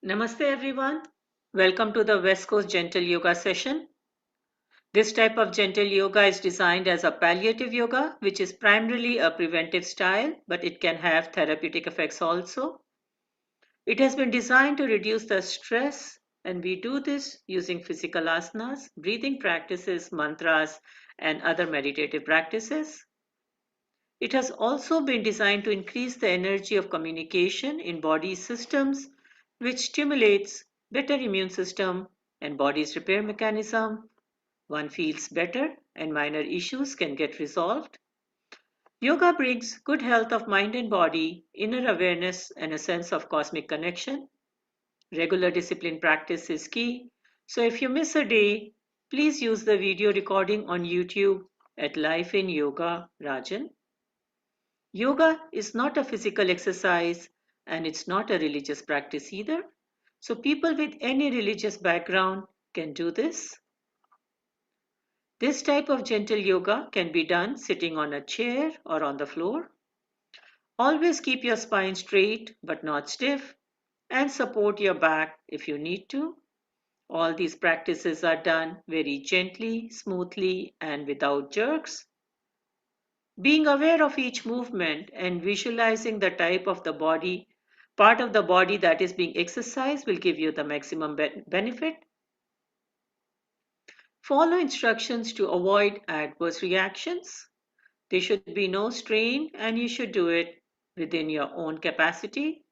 Namaste everyone. Welcome to the West Coast Gentle Yoga session. This type of gentle yoga is designed as a palliative yoga, which is primarily a preventive style, but it can have therapeutic effects also. It has been designed to reduce the stress, and we do this using physical asanas, breathing practices, mantras, and other meditative practices. It has also been designed to increase the energy of communication in body systems, which stimulates better immune system and body's repair mechanism. One feels better and minor issues can get resolved. Yoga brings good health of mind and body, inner awareness, and a sense of cosmic connection. Regular discipline practice is key. So if you miss a day, please use the video recording on YouTube at Life in Yoga Rajan. Yoga is not a physical exercise and it's not a religious practice either. So people with any religious background can do this. This type of gentle yoga can be done sitting on a chair or on the floor. Always keep your spine straight but not stiff and support your back if you need to. All these practices are done very gently, smoothly, and without jerks. Being aware of each movement and visualizing the type of the body, part of the body that is being exercised will give you the maximum benefit. Follow instructions to avoid adverse reactions. There should be no strain and you should do it within your own capacity.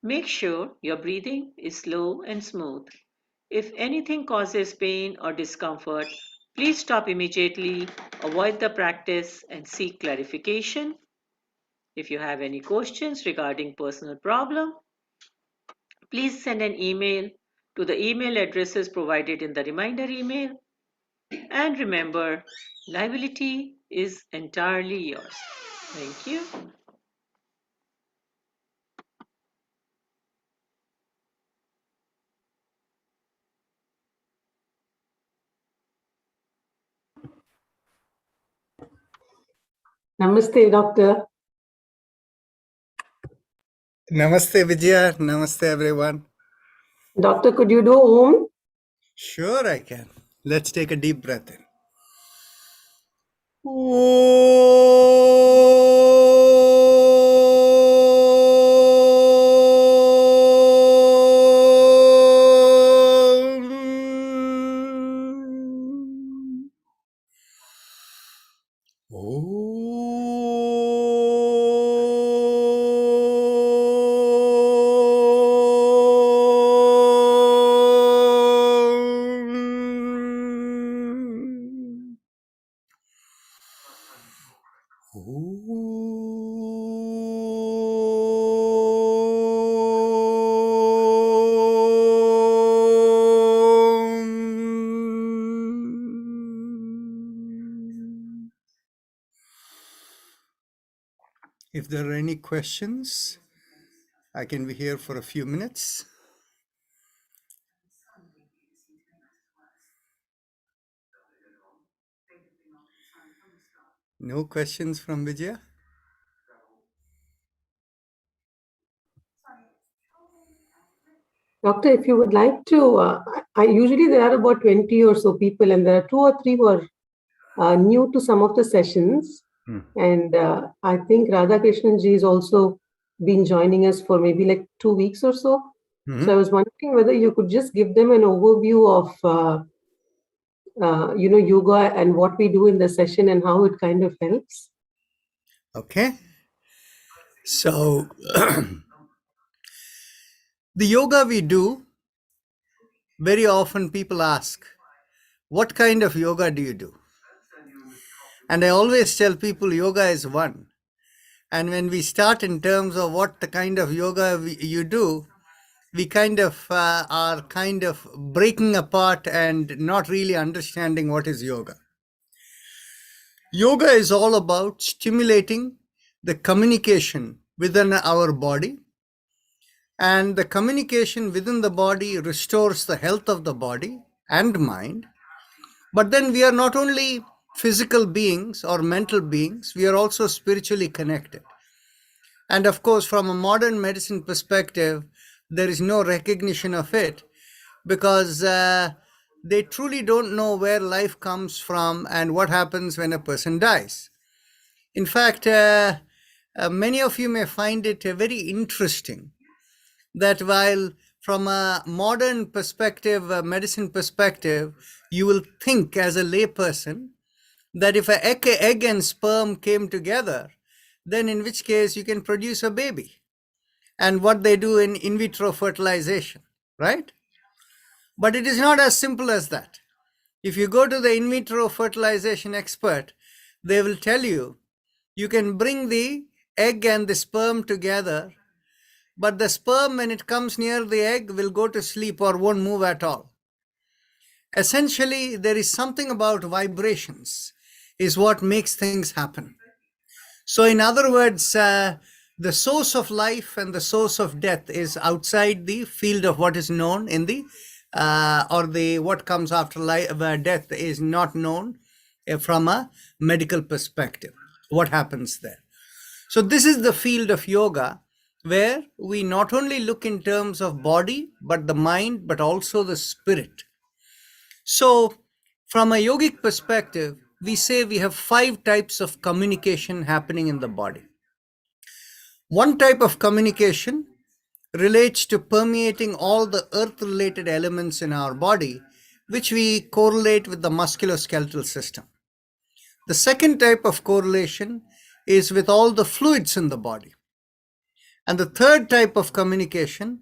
Make sure your breathing is slow and smooth. If anything causes pain or discomfort, please stop immediately, avoid the practice, and seek clarification. If you have any questions regarding personal problem, please send an email to the email addresses provided in the reminder email. And remember, liability is entirely yours. Thank you. Namaste, Doctor. Namaste, Vijaya. Namaste, everyone. Doctor, could you do Om? Sure, I can. Let's take a deep breath in. If there are any questions, I can be here for a few minutes. No questions from Vijaya? Doctor, if you would like to, usually there are about 20 or so people, and there are 2 or 3 who are new to some of the sessions. And I think Radhakrishnan ji has also been joining us for maybe like 2 weeks or so. So I was wondering whether you could just give them an overview of, yoga and what we do in the session and how it kind of helps. Okay. So, the yoga we do, very often people ask, what kind of yoga do you do? And I always tell people yoga is one. And when we start in terms of what the kind of yoga you do, we kind of are kind of breaking apart and not really understanding what is yoga. Yoga is all about stimulating the communication within our body. And the communication within the body restores the health of the body and mind. But then we are not only physical beings or mental beings, we are also spiritually connected. And of course, from a modern medicine perspective, there is no recognition of it, because they truly don't know where life comes from and what happens when a person dies. In fact, many of you may find it very interesting that while from a modern perspective, a medicine perspective, you will think as a layperson that if an egg and sperm came together, then in which case you can produce a baby. And what they do in vitro fertilization, right? But it is not as simple as that. If you go to the in vitro fertilization expert, they will tell you, you can bring the egg and the sperm together, but the sperm, when it comes near the egg, will go to sleep or won't move at all. Essentially, there is something about vibrations is what makes things happen. So in other words, the source of life and the source of death is outside the field of what is known in the what comes after life, death is not known from a medical perspective, what happens there. So this is the field of yoga, where we not only look in terms of body, but the mind, but also the spirit. So from a yogic perspective, we say we have 5 types of communication happening in the body. One type of communication relates to permeating all the earth-related elements in our body, which we correlate with the musculoskeletal system. The second type of correlation is with all the fluids in the body. And the third type of communication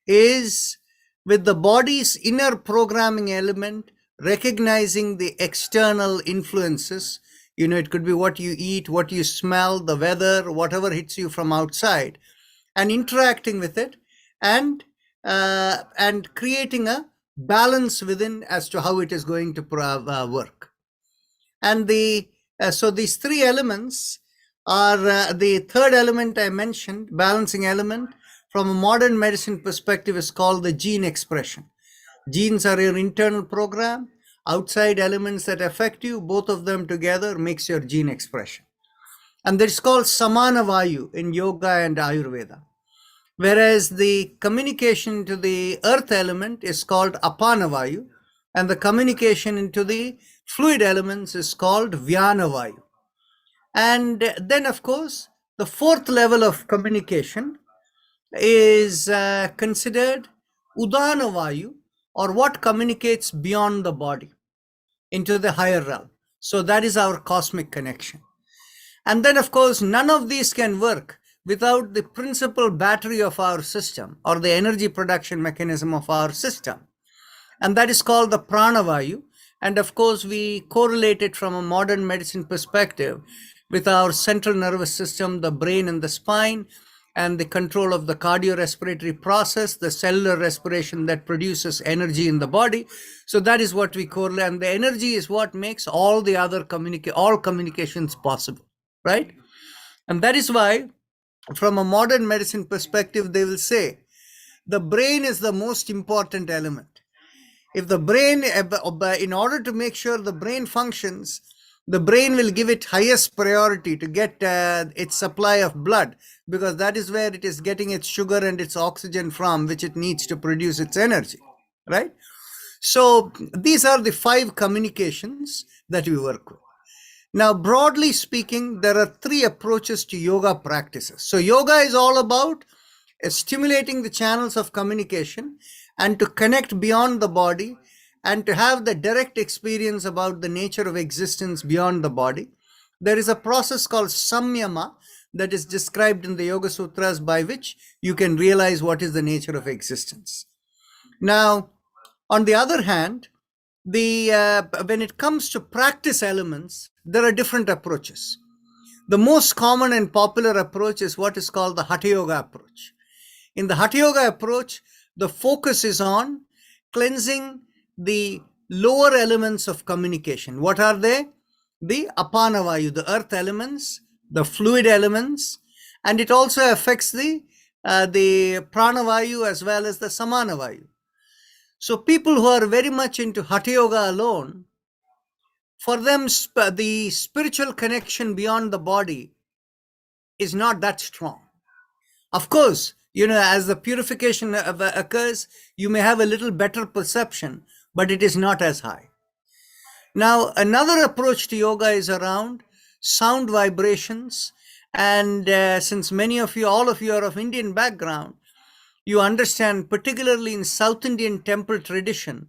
is with the body's inner programming element, recognizing the external influences. It could be what you eat, what you smell, the weather, whatever hits you from outside, and interacting with it, and creating a balance within as to how it is going to work. And so these 3 elements are the third element I mentioned, balancing element, from a modern medicine perspective is called the gene expression. Genes are your internal program. Outside elements that affect you, both of them together makes your gene expression. And that is called samana vayu in yoga and Ayurveda. Whereas the communication to the earth element is called apana vayu, and the communication into the fluid elements is called vyana vayu. And then, of course, the 4th level of communication is considered udana vayu, or what communicates beyond the body into the higher realm. So that is our cosmic connection. And then, of course, none of these can work without the principal battery of our system, or the energy production mechanism of our system. And that is called the pranavayu. And of course, we correlate it from a modern medicine perspective with our central nervous system, the brain and the spine, and the control of the cardiorespiratory process, the cellular respiration that produces energy in the body. So that is what we correlate. And the energy is what makes all the other all communications possible, right? And that is why, from a modern medicine perspective, they will say the brain is the most important element. If the brain, in order to make sure the brain functions, the brain will give it highest priority to get its supply of blood, because that is where it is getting its sugar and its oxygen from, which it needs to produce its energy, right? So these are the 5 communications that we work with. Now, broadly speaking, there are 3 approaches to yoga practices. So yoga is all about stimulating the channels of communication and to connect beyond the body and to have the direct experience about the nature of existence beyond the body. There is a process called samyama that is described in the Yoga Sutras, by which you can realize what is the nature of existence. Now, on the other hand, when it comes to practice elements, there are different approaches. The most common and popular approach is what is called the Hatha Yoga approach. In the Hatha Yoga approach, the focus is on cleansing the lower elements of communication. What are they? The apana vayu, the earth elements, the fluid elements, and it also affects the prana vayu as well as the samana vayu. So people who are very much into Hatha Yoga alone, for them the spiritual connection beyond the body is not that strong. Of course, As the purification occurs, you may have a little better perception, but it is not as high. Now, another approach to yoga is around sound vibrations. And since all of you are of Indian background, you understand, particularly in South Indian temple tradition,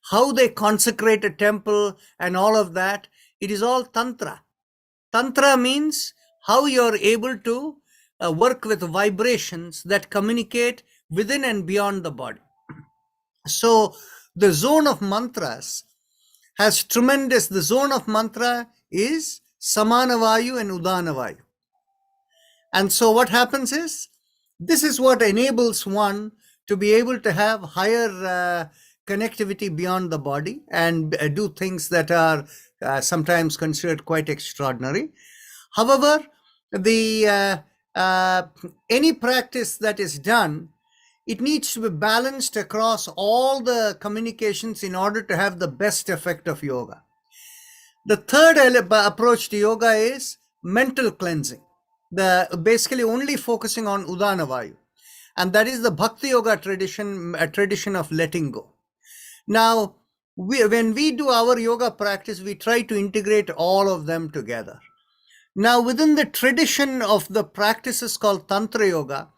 how they consecrate a temple and all of that. It is all Tantra. Tantra means how you're able to work with vibrations that communicate within and beyond the body. So the zone of mantras the zone of mantra is Samanavayu and Udanavayu. And so what happens is, this is what enables one to be able to have higher connectivity beyond the body and do things that are sometimes considered quite extraordinary. However, any practice that is done, it needs to be balanced across all the communications in order to have the best effect of yoga. The third approach to yoga is mental cleansing, basically only focusing on Udanavayu, and that is the Bhakti Yoga tradition, a tradition of letting go. Now, when we do our yoga practice, we try to integrate all of them together. Now, within the tradition of the practices called Tantra Yoga,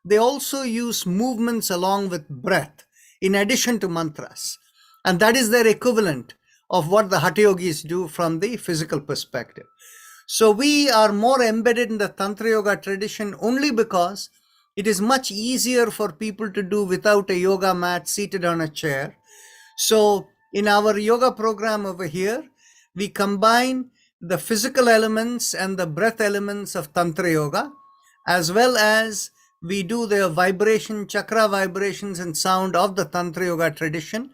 they also use movements along with breath in addition to mantras. And that is their equivalent of what the Hatha Yogis do from the physical perspective. So we are more embedded in the Tantra Yoga tradition only because it is much easier for people to do without a yoga mat seated on a chair. So in our yoga program over here, we combine the physical elements and the breath elements of Tantra Yoga, as well as we do the chakra vibrations and sound of the Tantra Yoga tradition.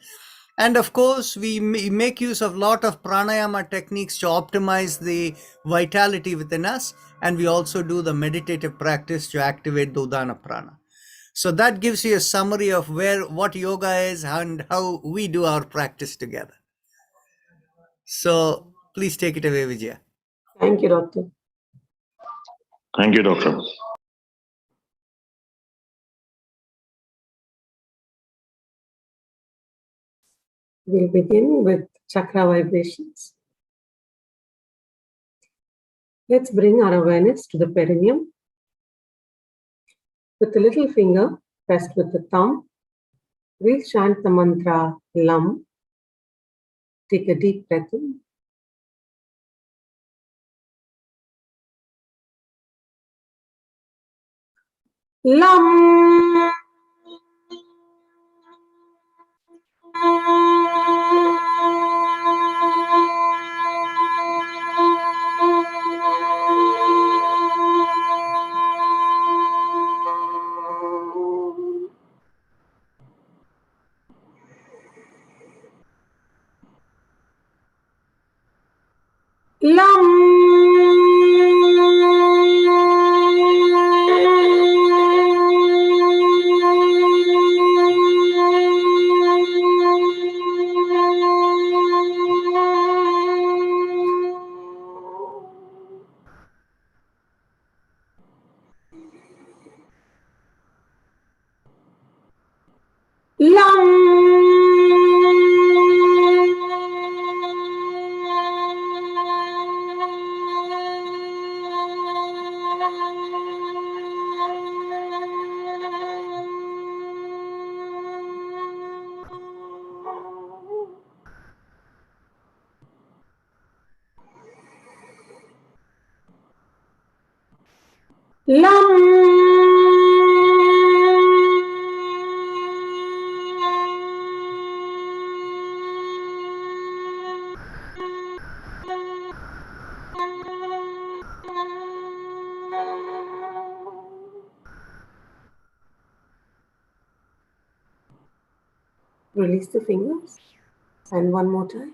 And of course, we make use of a lot of pranayama techniques to optimize the vitality within us. And we also do the meditative practice to activate the Udana Prana. So that gives you a summary of what yoga is and how we do our practice together. So please take it away, Vijaya. Thank you, Doctor. Thank you, Doctor. We'll begin with chakra vibrations. Let's bring our awareness to the perineum. With the little finger pressed with the thumb, we'll chant the mantra Lam. Take a deep breath in. Lam. Release the fingers, and one more time.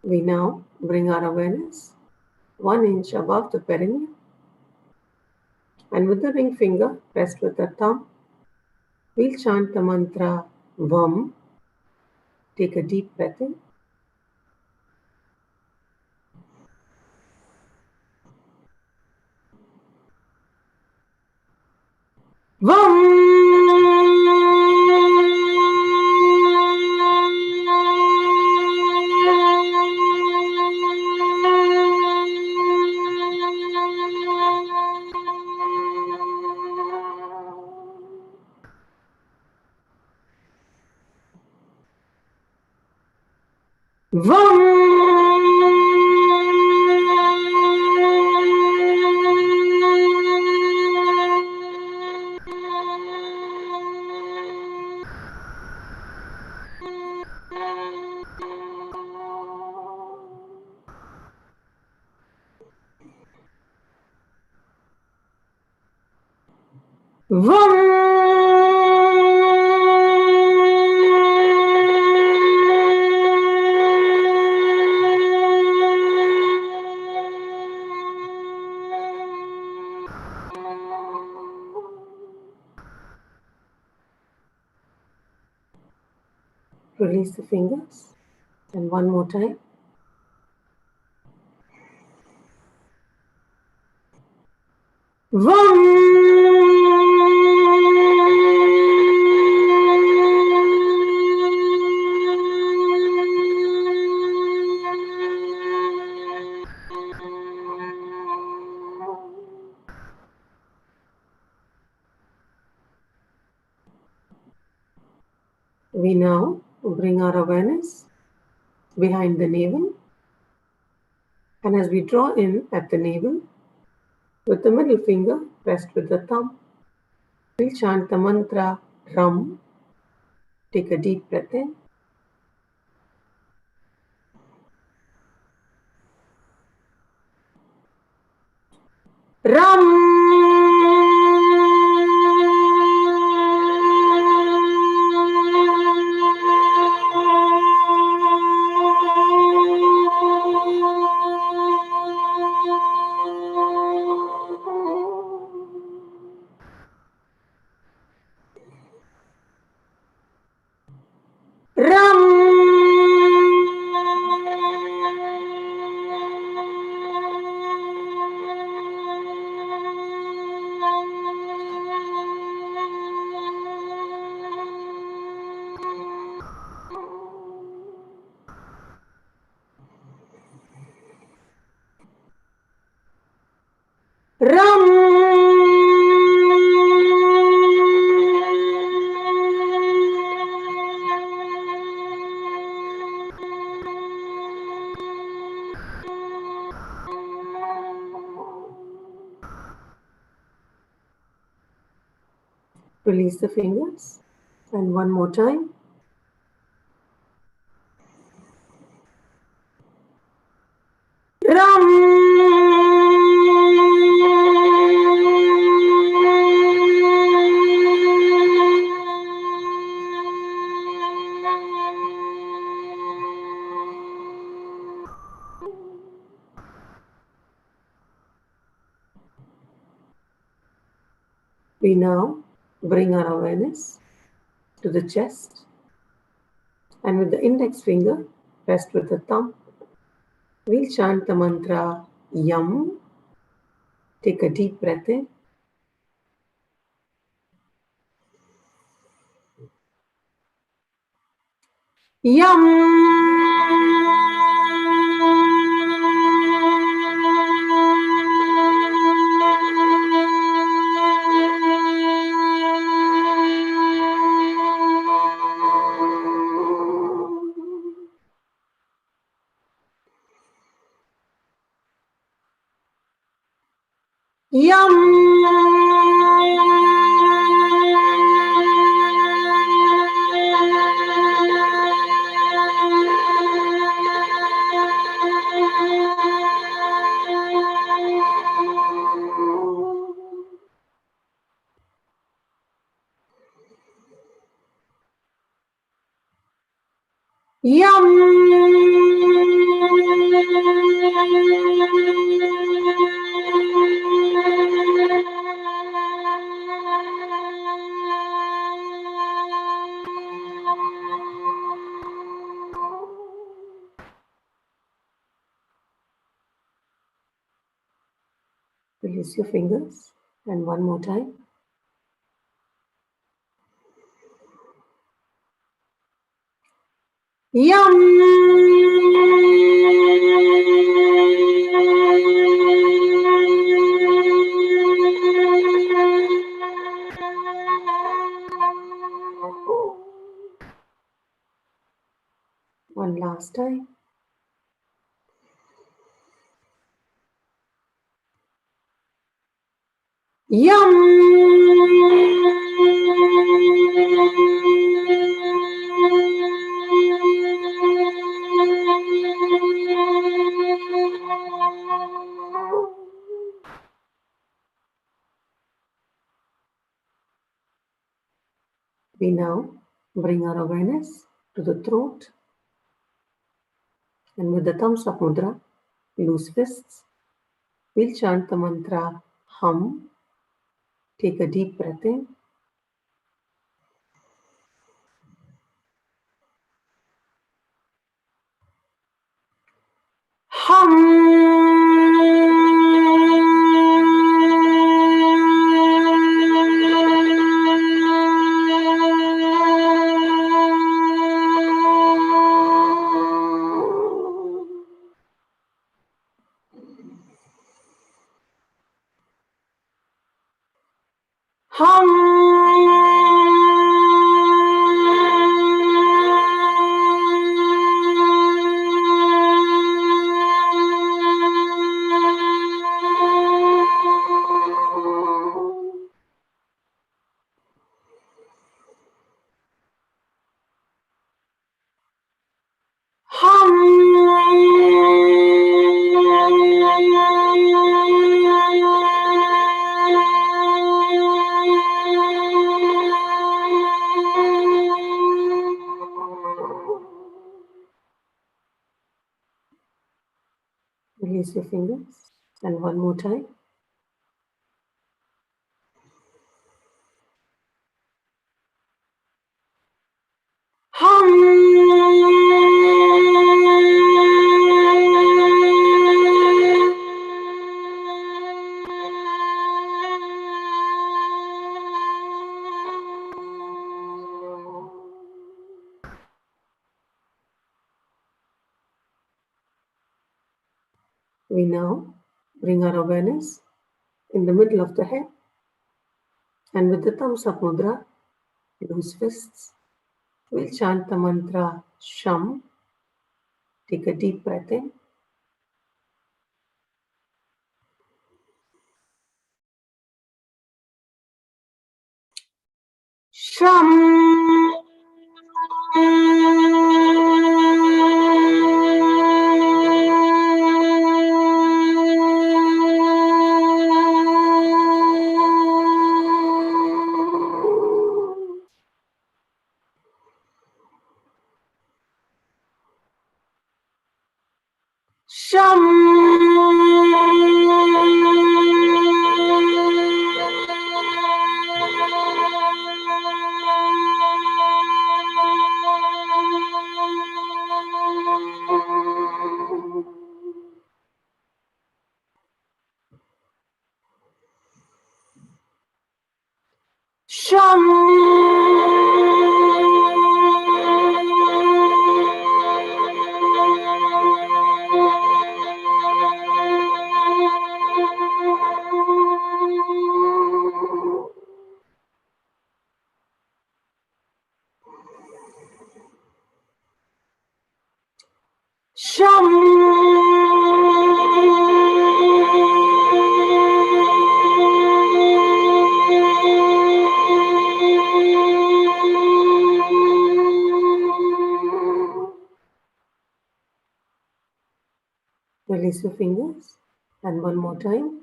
We now bring our awareness 1 inch above the perineum, and with the ring finger pressed with the thumb, we'll chant the mantra VAM. Take a deep breath in. Release the fingers, and one more time. We now bring our awareness behind the navel, and as we draw in at the navel, with the middle finger pressed with the thumb, we'll chant the mantra Ram. Take a deep breath in. Ram. Ram. Ram. Release the fingers, and one more time. Ram. We now bring our awareness to the chest, and with the index finger pressed with the thumb, we'll chant the mantra Yam. Take a deep breath in. Yam. Yum. Yum. Release your fingers. And one more time. Yum! One last time. Yum! We now bring our awareness to the throat, and with the thumbs up mudra, loose fists, we'll chant the mantra hum. Take a deep breath in. Release your fingers, and one more time. We now bring our awareness in the middle of the head, and with the thumbs up mudra, loose fists, we'll chant the mantra Sham. Take a deep breath in. Sham. Sham. Release your fingers, and one more time.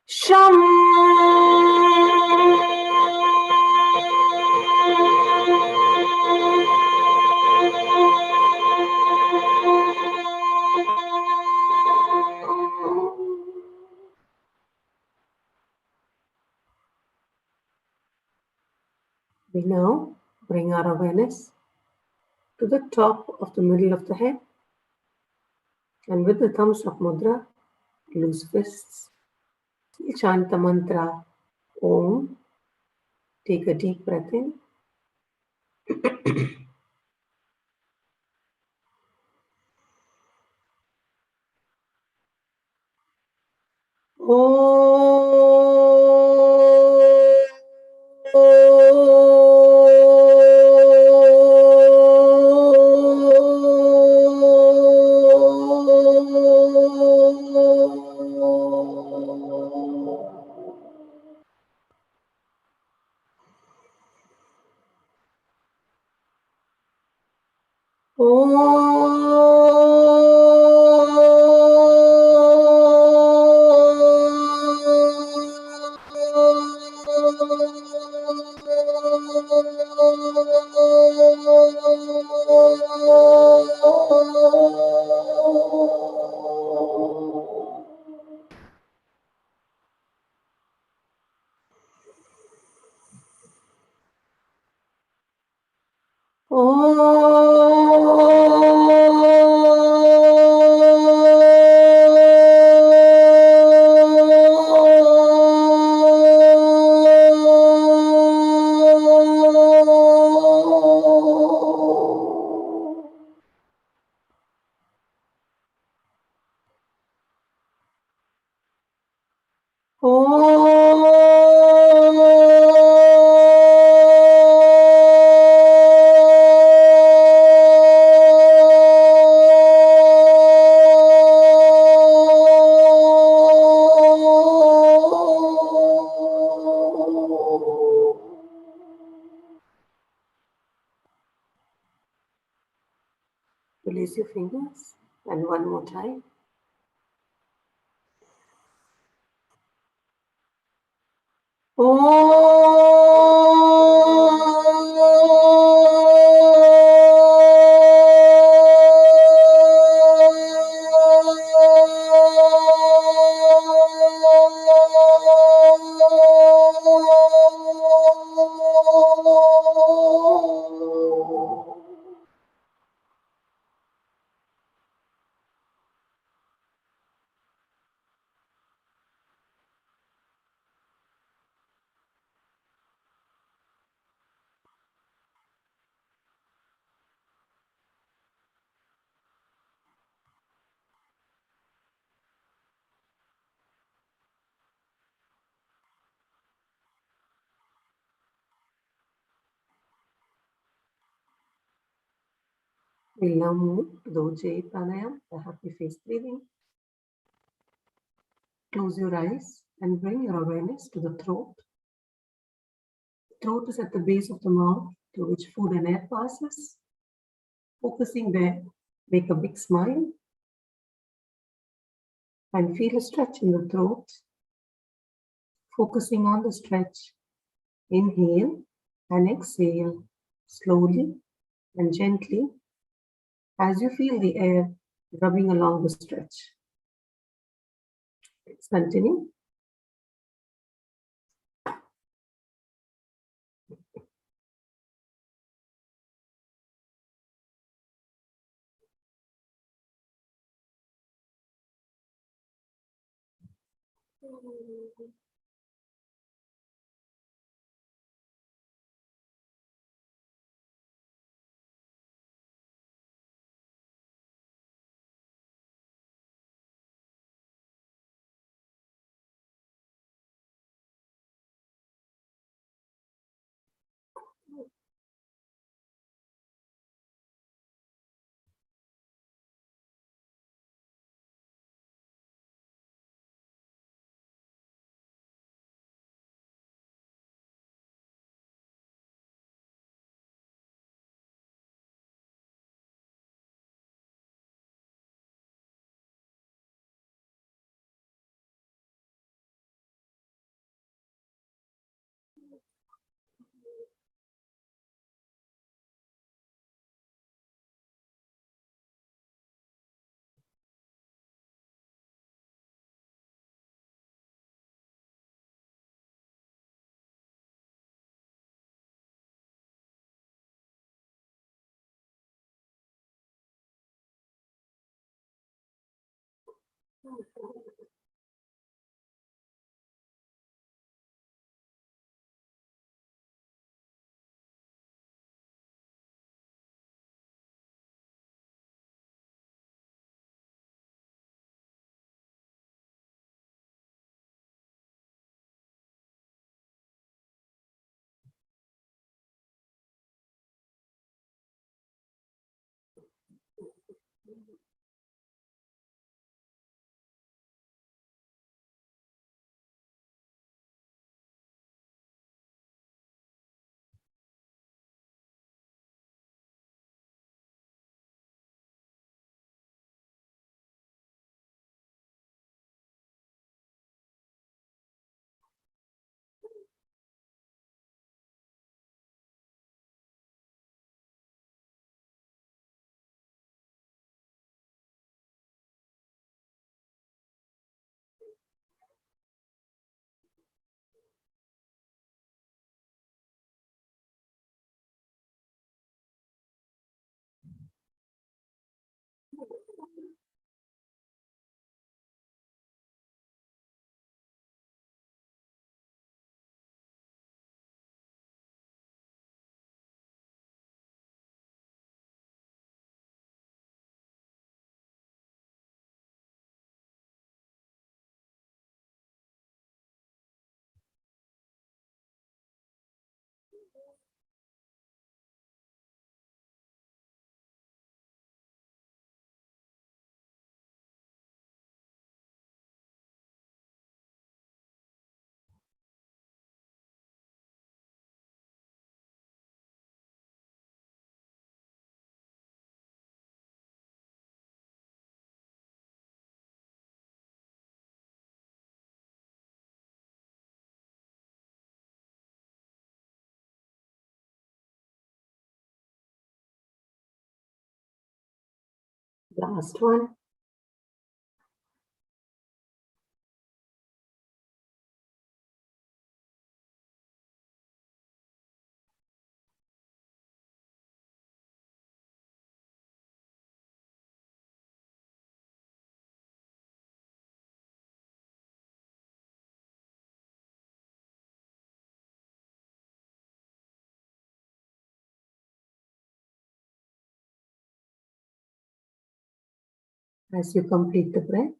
Sham. We now bring our awareness to the top of the middle of the head. And with the thumbs up mudra, loose fists. Chant the mantra Om. Take a deep breath in. Release your fingers, and one more time. We'll now move to the Ujjayi Pranayam, the happy face breathing. Close your eyes and bring your awareness to the throat. The throat is at the base of the mouth through which food and air passes. Focusing there, make a big smile and feel a stretch in the throat. Focusing on the stretch, inhale and exhale slowly and gently as you feel the air rubbing along the stretch. Let's continue. Last one. As you complete the breath,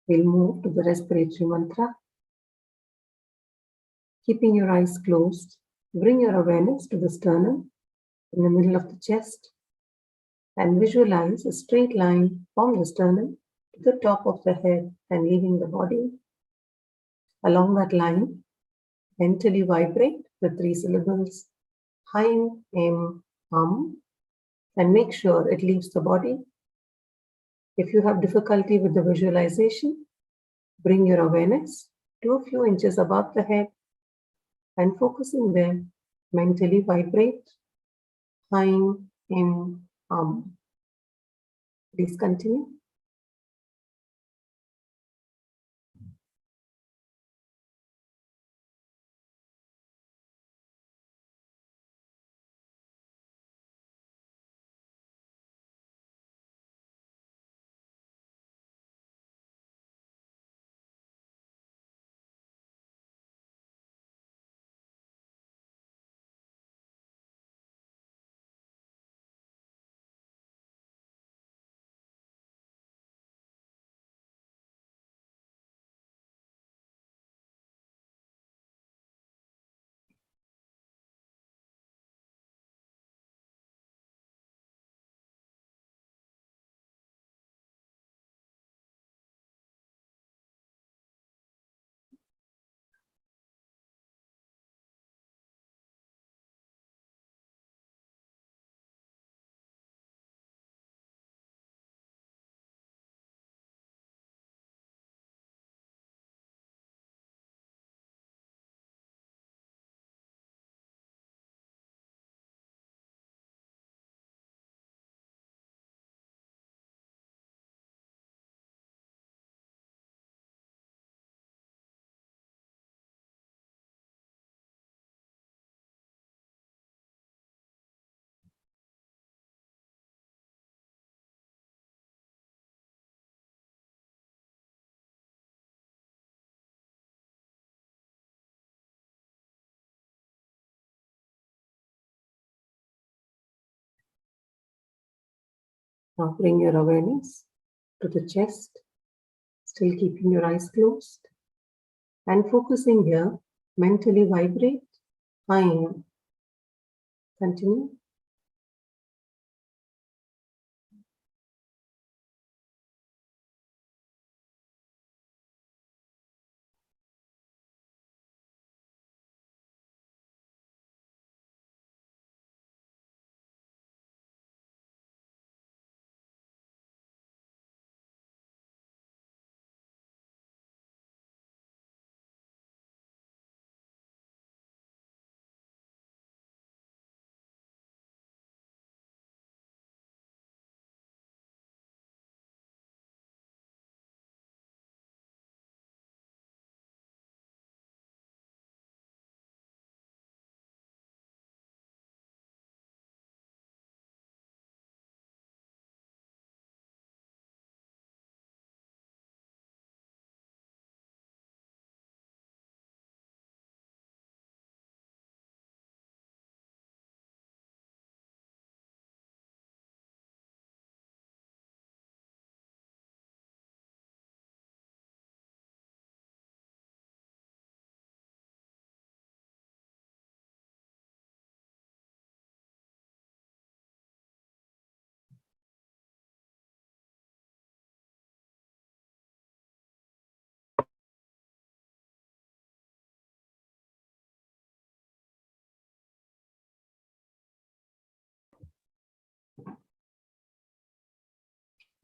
we'll move to the respiratory mantra. Keeping your eyes closed, bring your awareness to the sternum in the middle of the chest and visualize a straight line from the sternum to the top of the head and leaving the body. Along that line, mentally vibrate the 3 syllables Haim, Em, Hum, and make sure it leaves the body. If you have difficulty with the visualization, bring your awareness to a few inches above the head and focusing there, mentally vibrate Haim, Em, Hum. Please continue. Now bring your awareness to the chest, still keeping your eyes closed, and focusing here, mentally vibrate. Fine. Continue.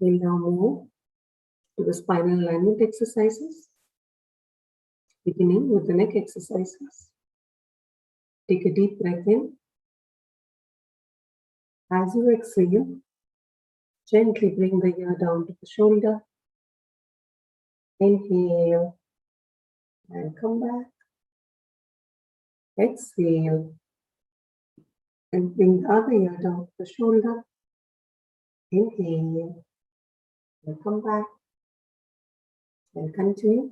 We'll now move to the spinal alignment exercises, beginning with the neck exercises. Take a deep breath in. As you exhale, gently bring the ear down to the shoulder. Inhale and come back. Exhale and bring the other ear down to the shoulder. Inhale and come back and continue.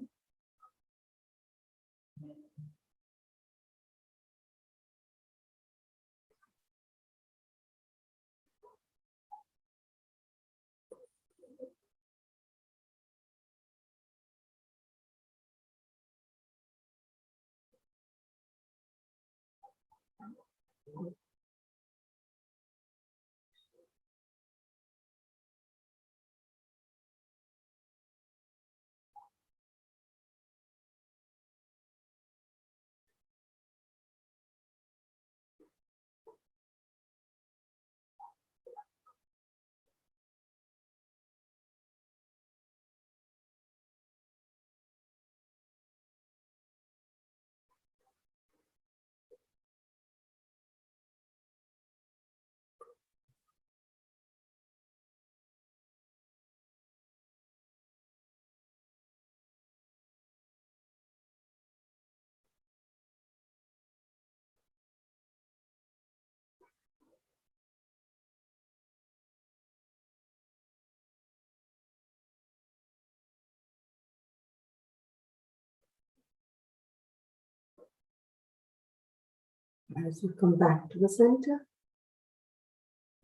As you come back to the center,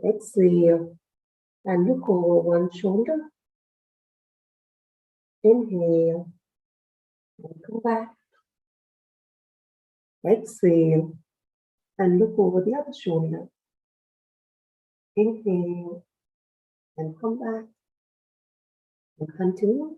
exhale and look over one shoulder. Inhale and come back. Exhale and look over the other shoulder. Inhale and come back and continue.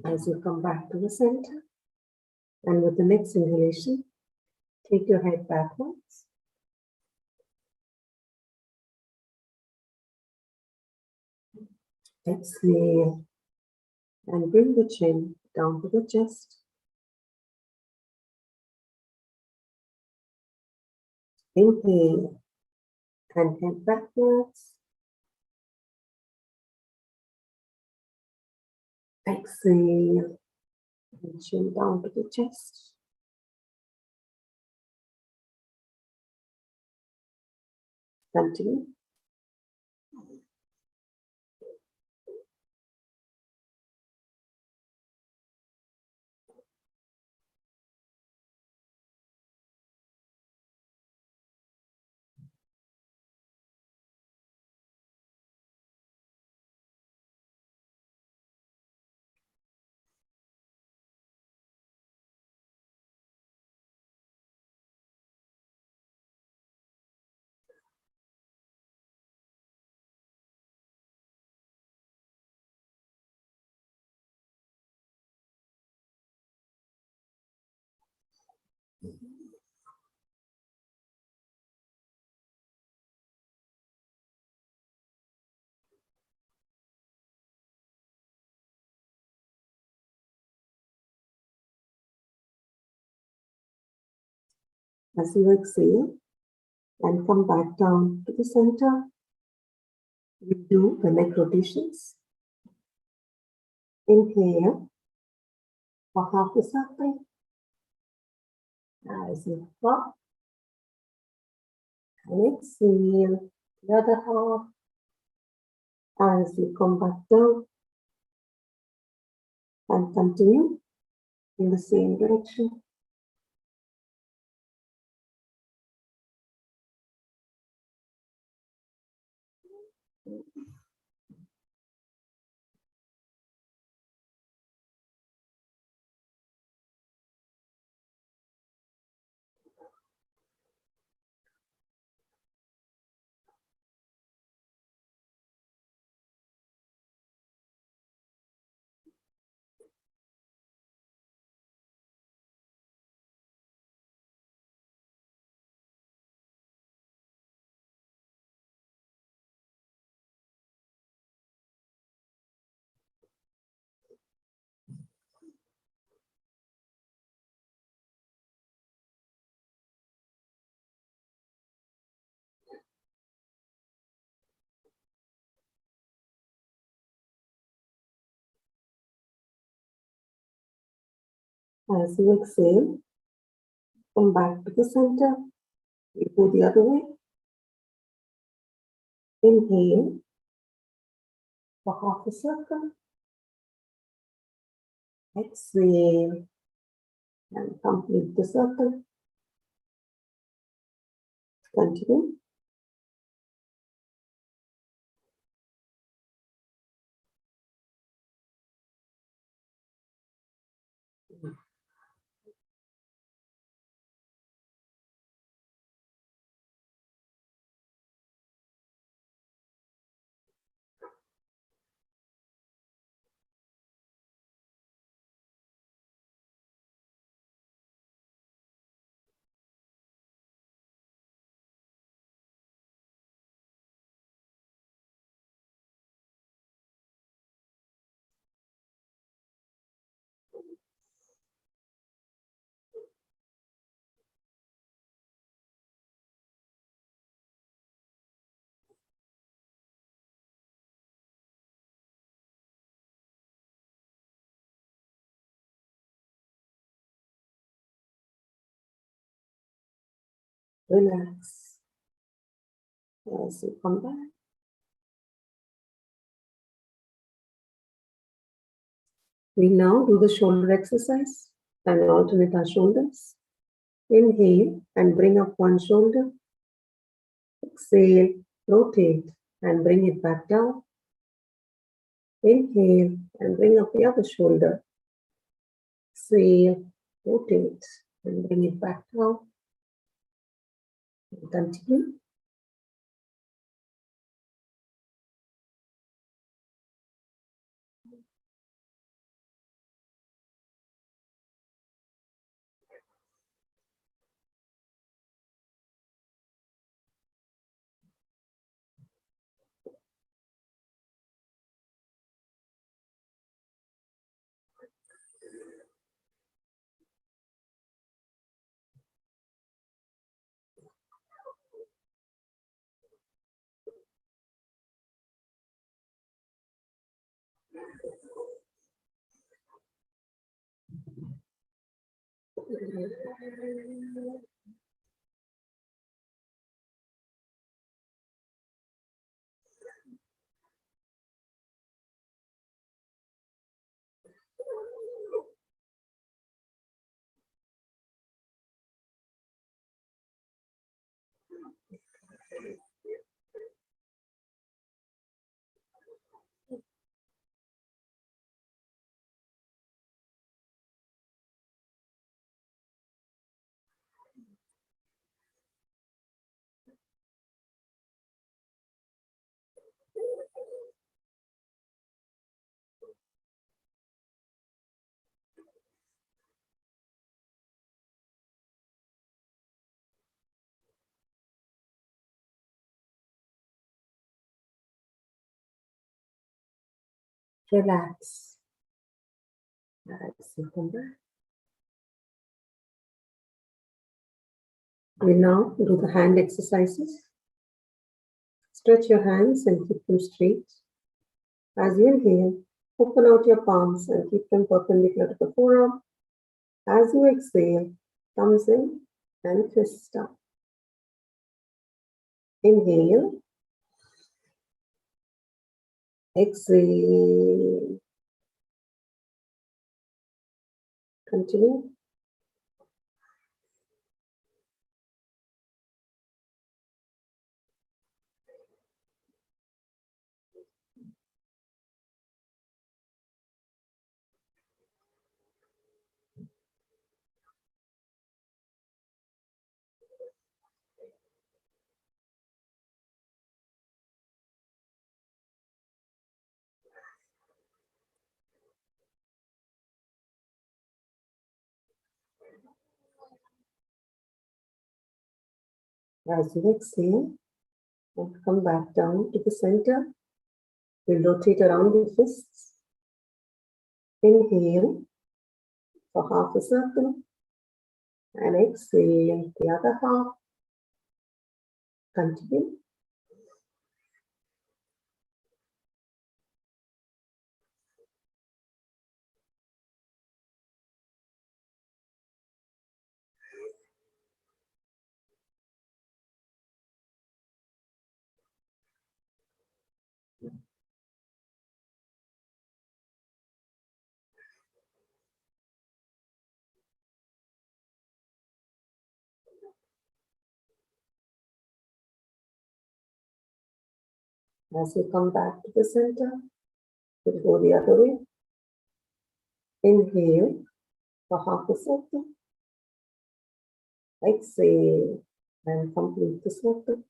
As you come back to the center, and with the next inhalation, take your head backwards. Exhale, and bring the chin down to the chest. Inhale, and head backwards. Exhale, and chin down to the chest. Continue. As you exhale and come back down to the center, we do the neck rotations. Inhale for half a circle. As you up, and exhale the other half. As you come back down and continue in the same direction. As you exhale, come back to the center. We go the other way. Inhale for half a circle. Exhale and complete the circle. Continue. Relax. As you come back. We now do the shoulder exercise and alternate our shoulders. Inhale and bring up one shoulder. Exhale, rotate and bring it back down. Inhale and bring up the other shoulder. Exhale, rotate and bring it back down. And continue. Relax. Come back. We now do the hand exercises. Stretch your hands and keep them straight. As you inhale, open out your palms and keep them perpendicular to the forearm. As you exhale, thumbs in and fists down. Inhale. Exhale. Continue. As you exhale, and come back down to the center, we'll rotate around the fists. Inhale for half a circle, and exhale the other half. Continue. As you come back to the center, we'll go the other way. Inhale for half a circle. Exhale and complete the circle.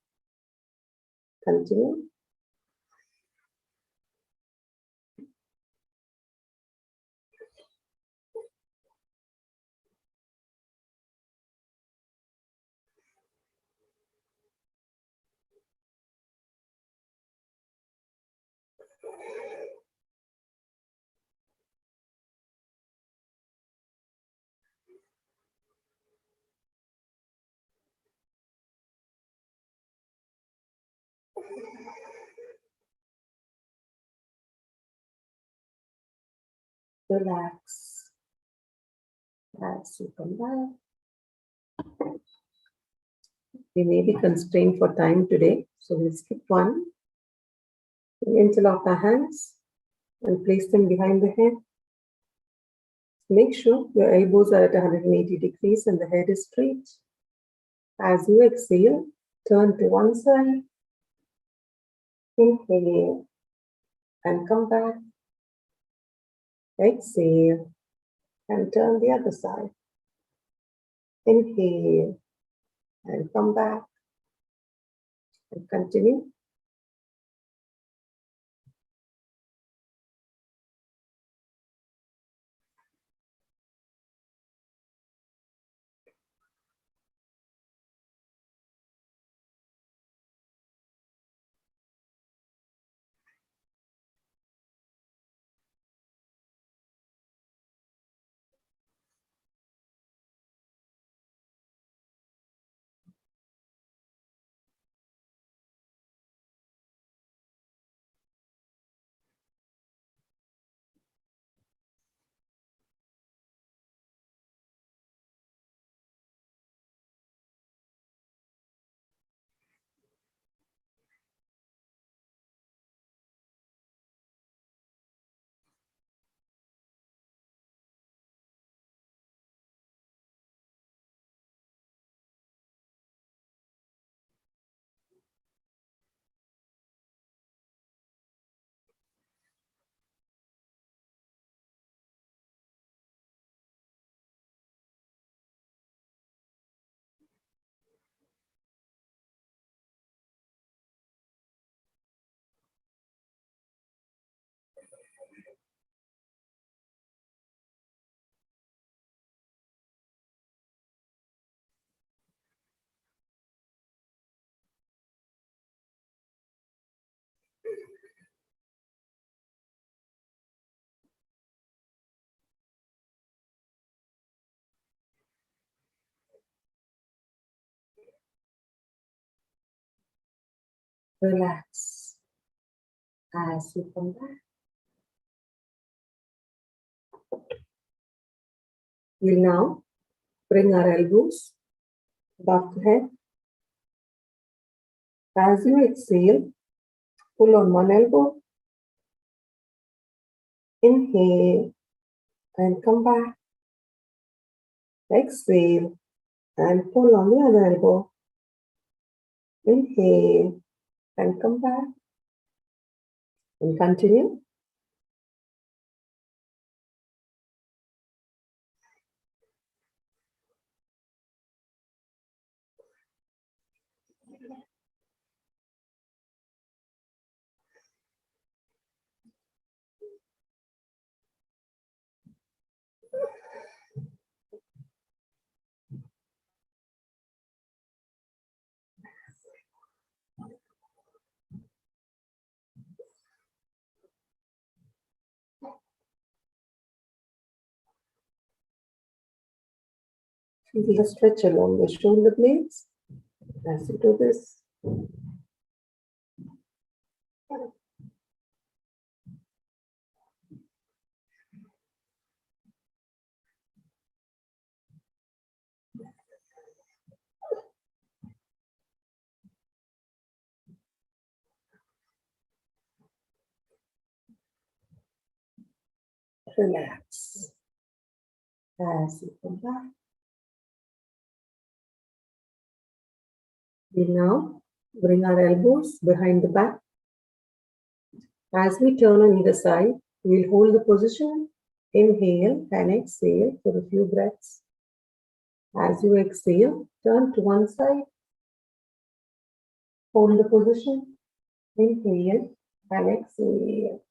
Continue. Relax. As you come back. We may be constrained for time today, so we'll skip one. We'll interlock our hands and place them behind the head. Make sure your elbows are at 180 degrees and the head is straight. As you exhale, turn to one side. Inhale and come back. Exhale and turn the other side. Inhale and come back and continue. Relax as you come back. We'll now bring our elbows above the head. As you exhale, pull on one elbow. Inhale and come back. Exhale and pull on the other elbow. Inhale and come back. And continue. Feel the stretch along the shoulder blades as you do this. Relax as you come back. We now bring our elbows behind the back. As we turn on either side, we'll hold the position. Inhale and exhale for a few breaths. As you exhale, turn to one side. Hold the position. Inhale and exhale.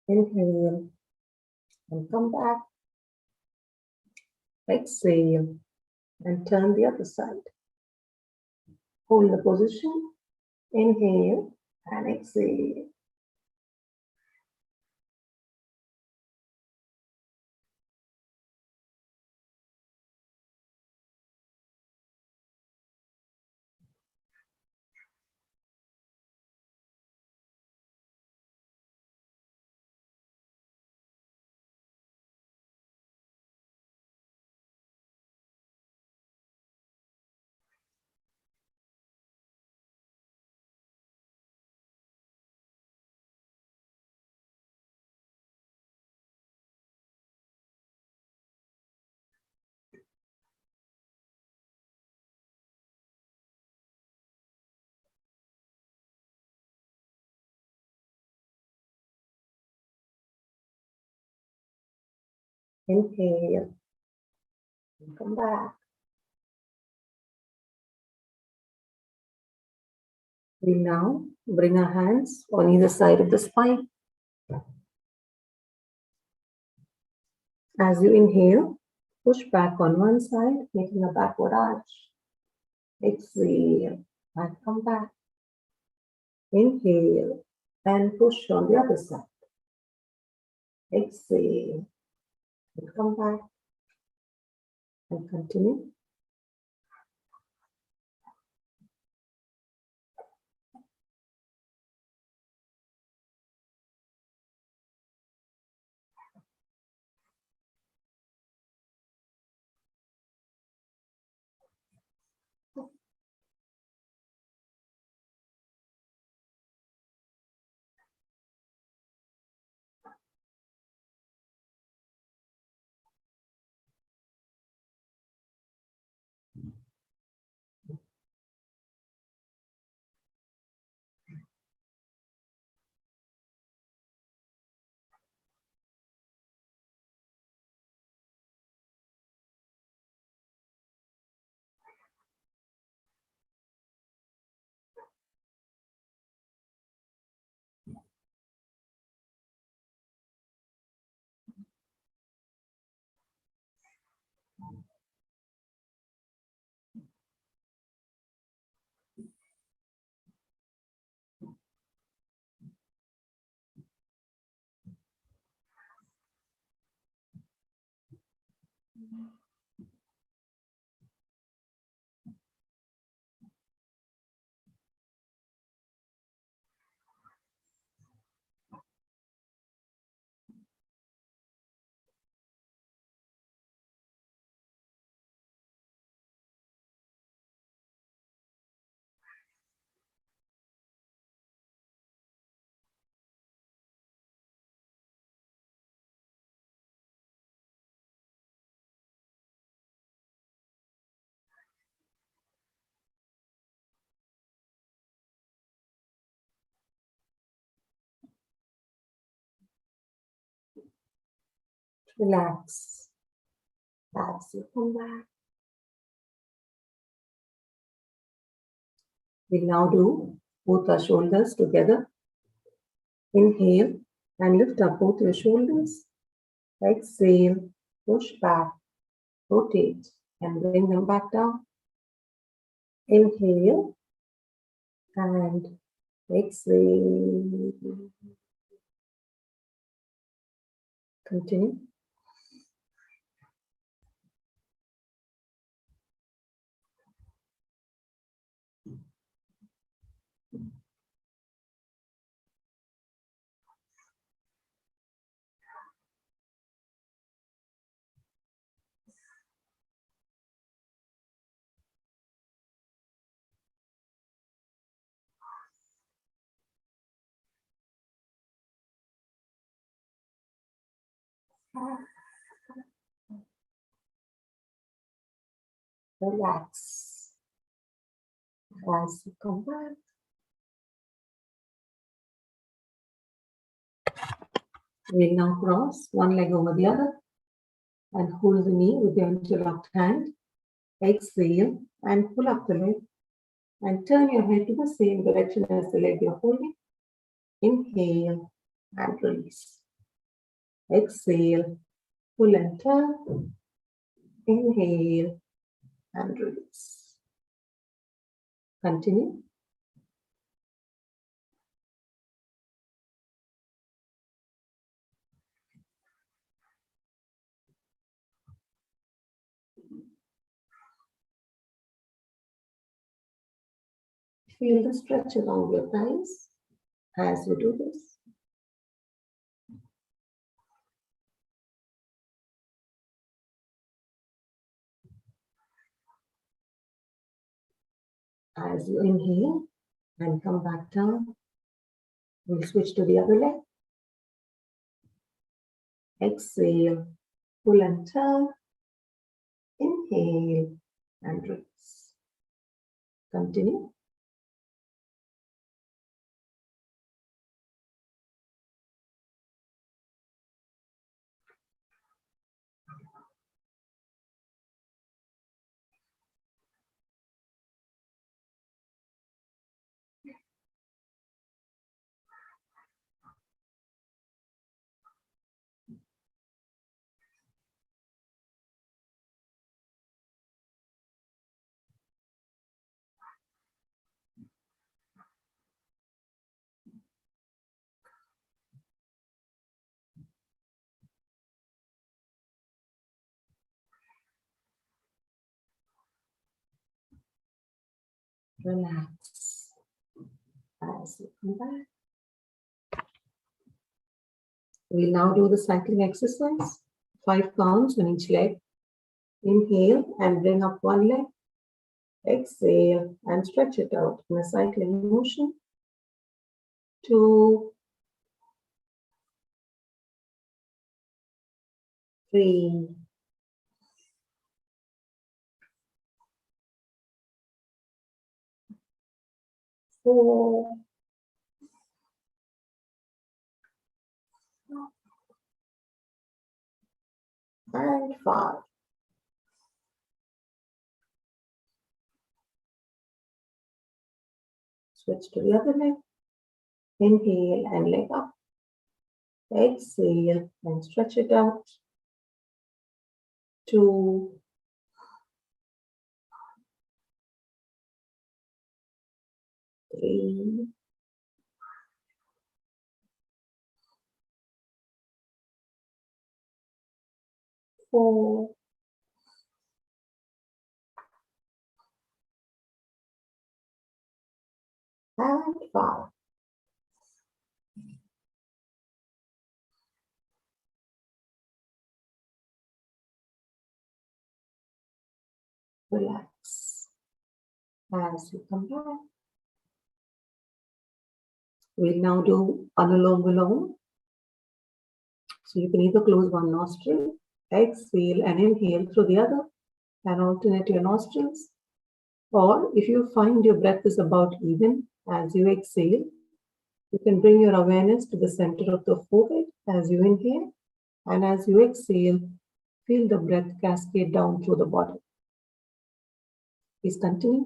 Inhale and come back. Exhale and turn the other side. Hold the position. Inhale and exhale. Inhale, and come back. We now bring our hands on either side of the spine. As you inhale, push back on one side, making a backward arch. Exhale, and come back. Inhale, and push on the other side. Exhale, and come back. And continue. Relax. As you come back. We'll now do both our shoulders together. Inhale and lift up both your shoulders. Exhale, push back, rotate, and bring them back down. Inhale and exhale. Continue. Relax. As you come back. We'll now cross one leg over the other and hold the knee with your interlocked hand. Exhale and pull up the leg and turn your head to the same direction as the leg you're holding. Inhale and release. Exhale, pull and turn. Inhale and release. Continue. Feel the stretch along your thighs as you do this. As you inhale and come back down, we'll switch to the other leg. Exhale, pull and turn. Inhale and release. Continue. Relax as you come back. We'll now do the cycling exercise. 5 counts on each leg. Inhale and bring up one leg. Exhale and stretch it out in a cycling motion. 2, 3, 4, and 5. Switch to the other leg. Inhale and leg up. Exhale and stretch it out. 2, 3, 4, and 5. Relax as you come back. We'll now do Anulom Vilom. So you can either close one nostril, exhale and inhale through the other, and alternate your nostrils. Or if you find your breath is about even as you exhale, you can bring your awareness to the center of the forehead as you inhale, and as you exhale, feel the breath cascade down through the body. Please continue.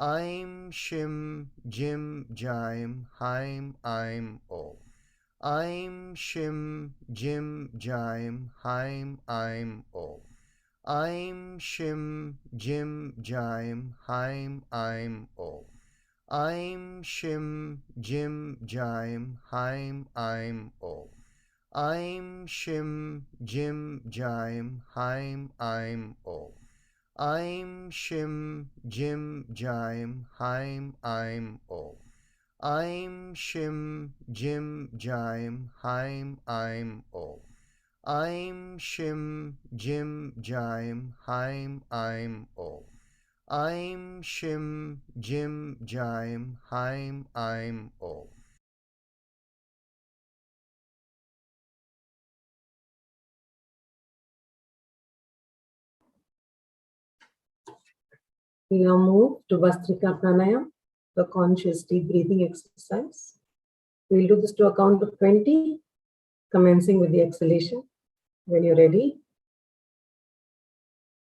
Aim, Shim, Jim, Jaim, Haim, Aim, Om. Aim, Shim, Jim, Jaim, Haim, Aim, Om. Aim, Shim, Jim, Jaim, Haim, Aim, Om. Aim, Shim, Jim, Jaim, Haim, Aim, Om. Aim, Shim, Jim, Jaim, Haim, Aim, Om. Aim, Shim, Jim, Jaim, Haim, Aim, Om. Aim, Shim, Jim, Jaim, Haim, Aim, Om. Aim, Shim, Jim, Jaim, Haim, Aim, Om. Aim, Shim, Jim, Jaim, Haim, Aim, Om. We now move to Vastrika Pranayam, the conscious deep breathing exercise. We'll do this to a count of 20, commencing with the exhalation. When you're ready,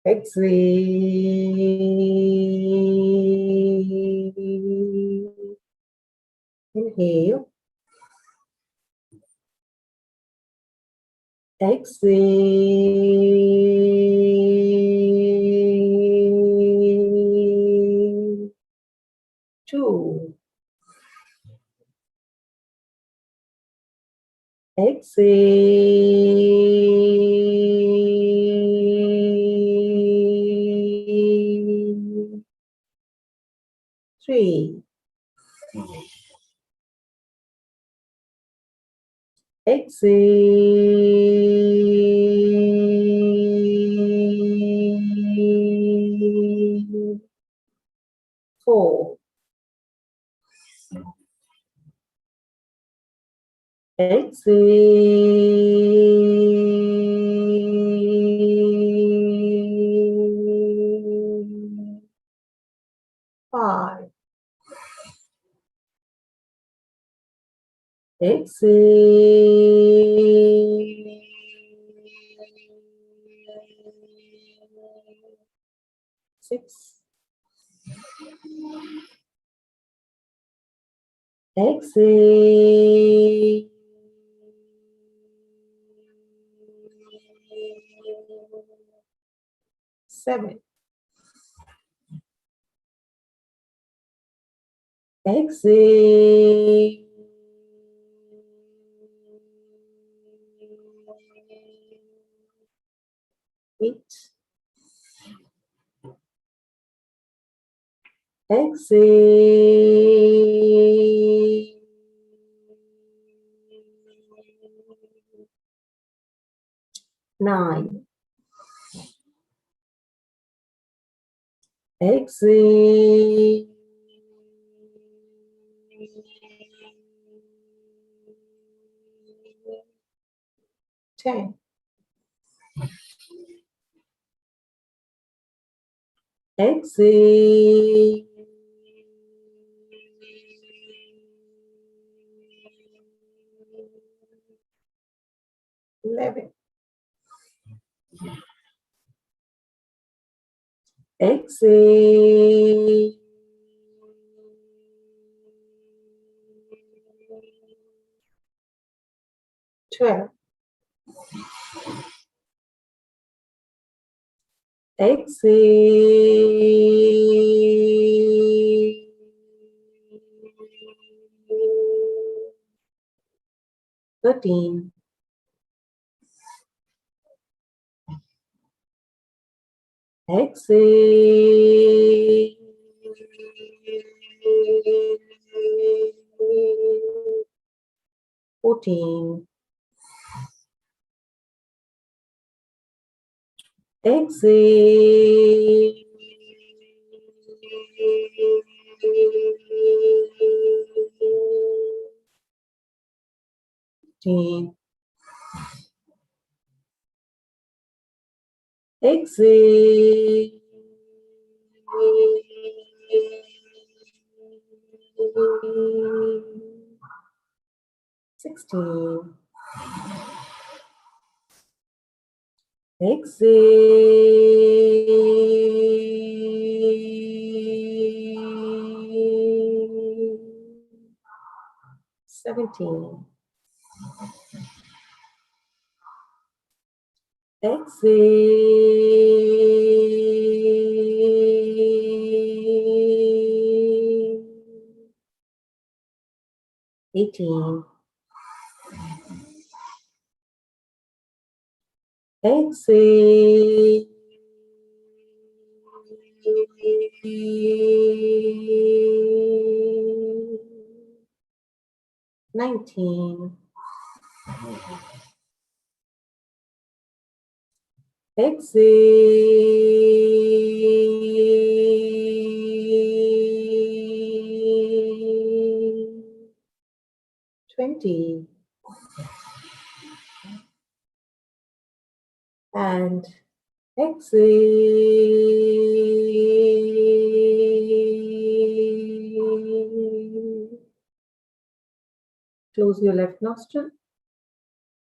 exhale. Inhale. Exhale. 2. Exhale. 3. Exhale. 4. Exhale. 5. Exhale. 6. Exhale. 7. Exhale. 8. Exhale. 9. Exhale. 10. Exhale. 11. Exhale. 12. Exhale. 13. Exhale. 14. Exhale. 15. Exhale. 16. Exhale. 19. Exhale. 18. Exhale. 19. Exhale. 20. And exhale. Close your left nostril.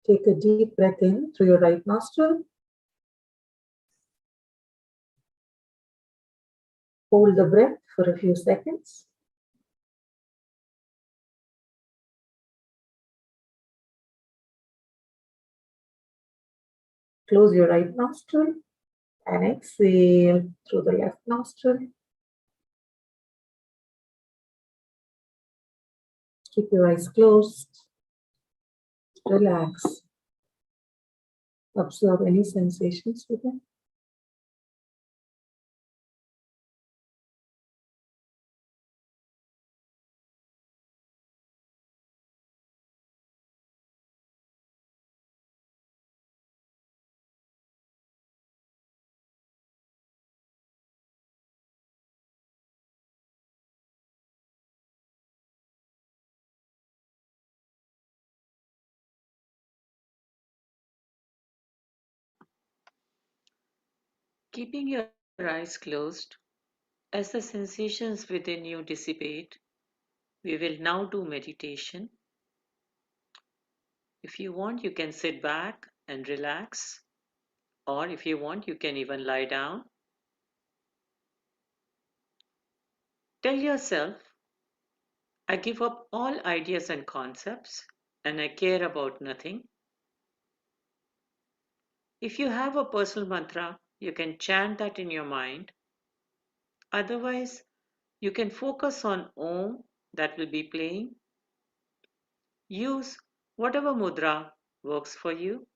Take a deep breath in through your right nostril. Hold the breath for a few seconds. Close your right nostril and exhale through the left nostril. Keep your eyes closed. Relax. Observe any sensations within. Keeping your eyes closed, as the sensations within you dissipate, we will now do meditation. If you want, you can sit back and relax, or if you want, you can even lie down. Tell yourself, I give up all ideas and concepts, and I care about nothing. If you have a personal mantra, you can chant that in your mind. Otherwise, you can focus on Om that will be playing. Use whatever mudra works for you.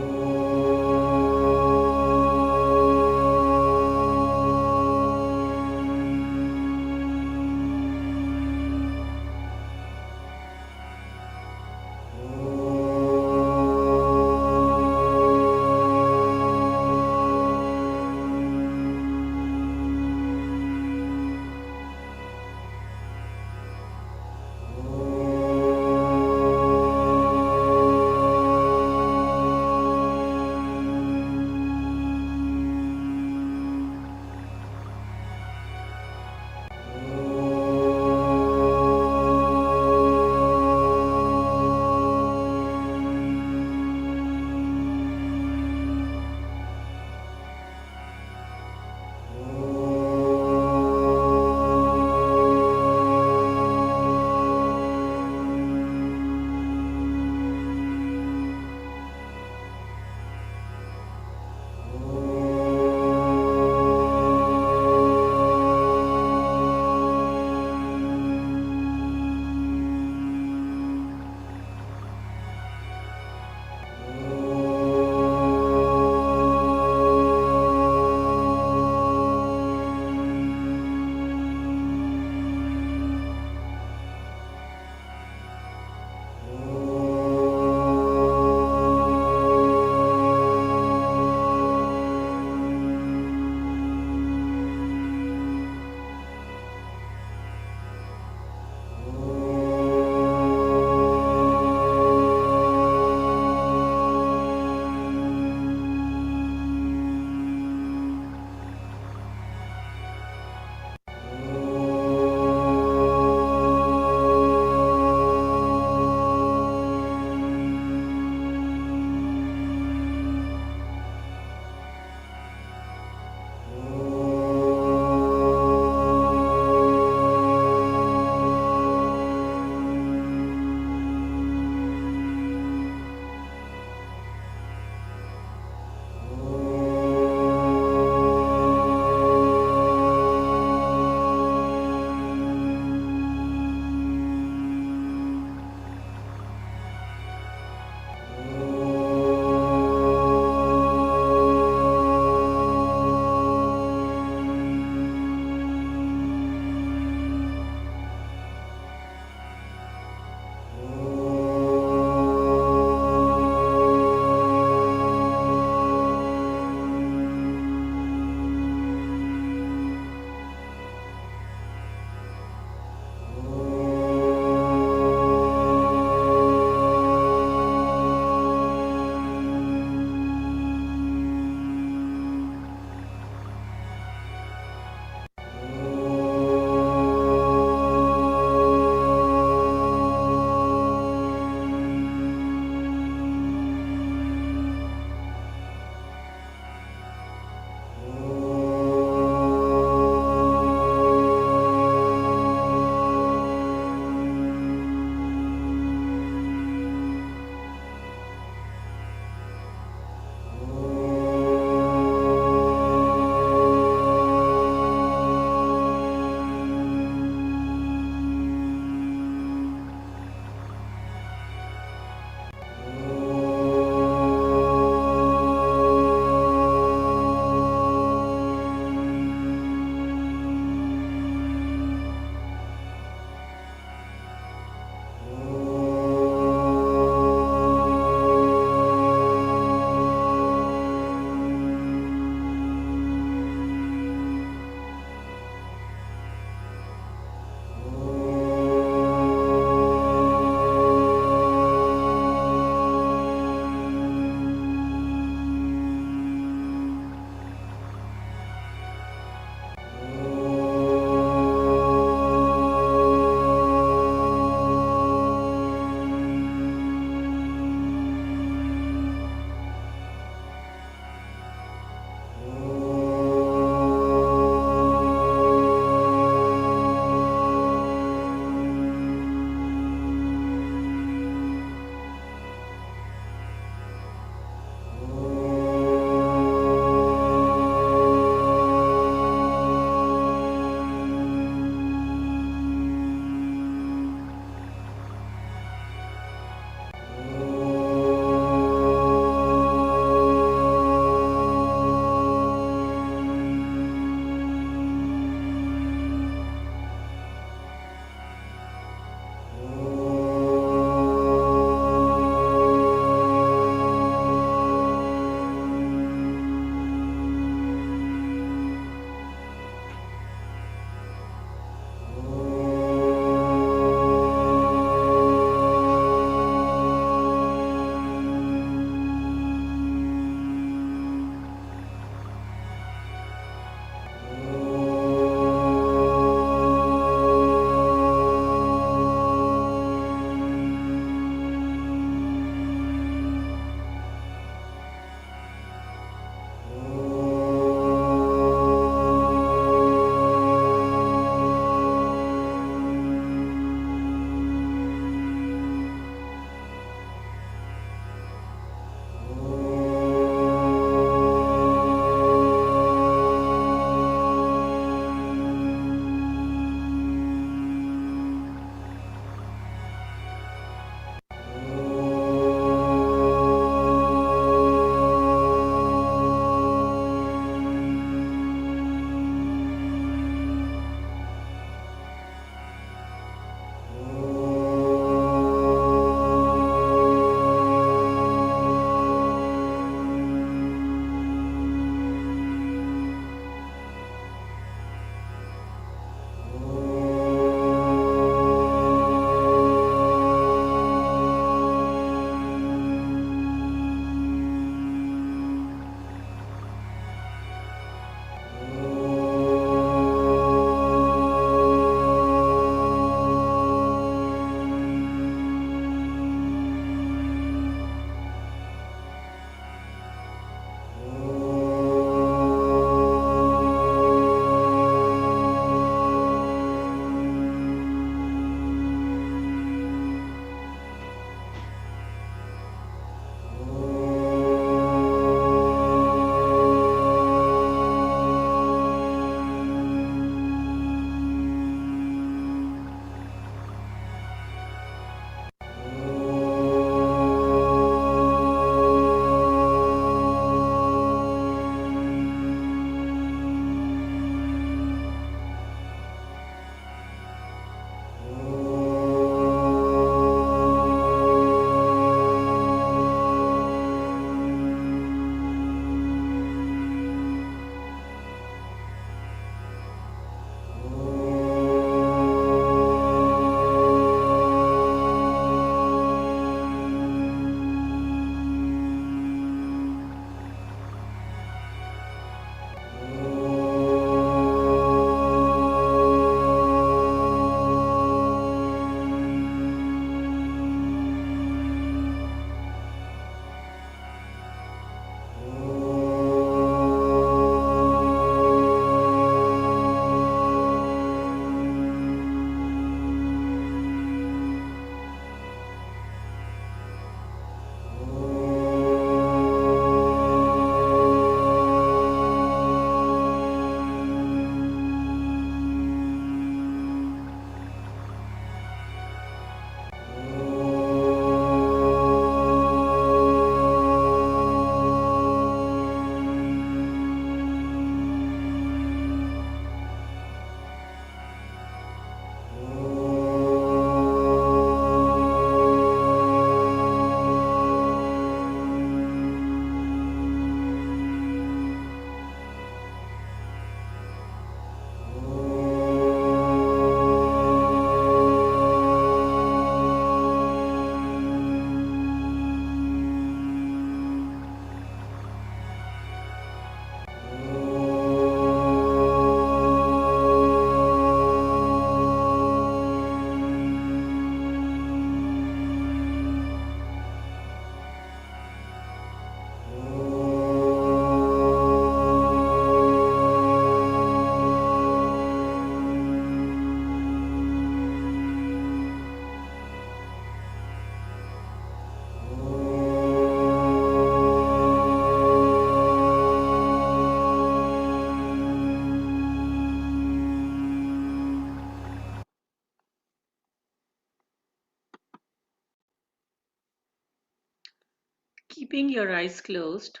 Keeping your eyes closed,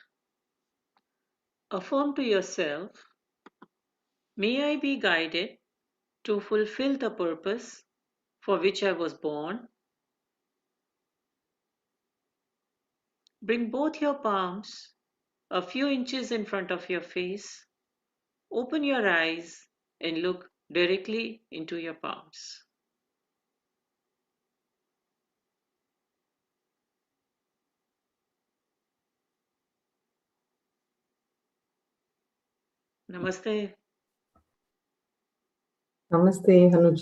affirm to yourself, may I be guided to fulfill the purpose for which I was born. Bring both your palms a few inches in front of your face. Open your eyes and look directly into your palms. Namaste. Namaste, Anuj.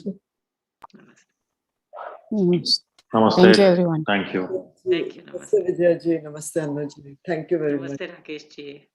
Namaste. Namaste. Thank you, everyone. Thank you. Thank you. Namaste, Vijay ji. Namaste, Anuj ji. Thank you very much. Namaste, Rakesh ji.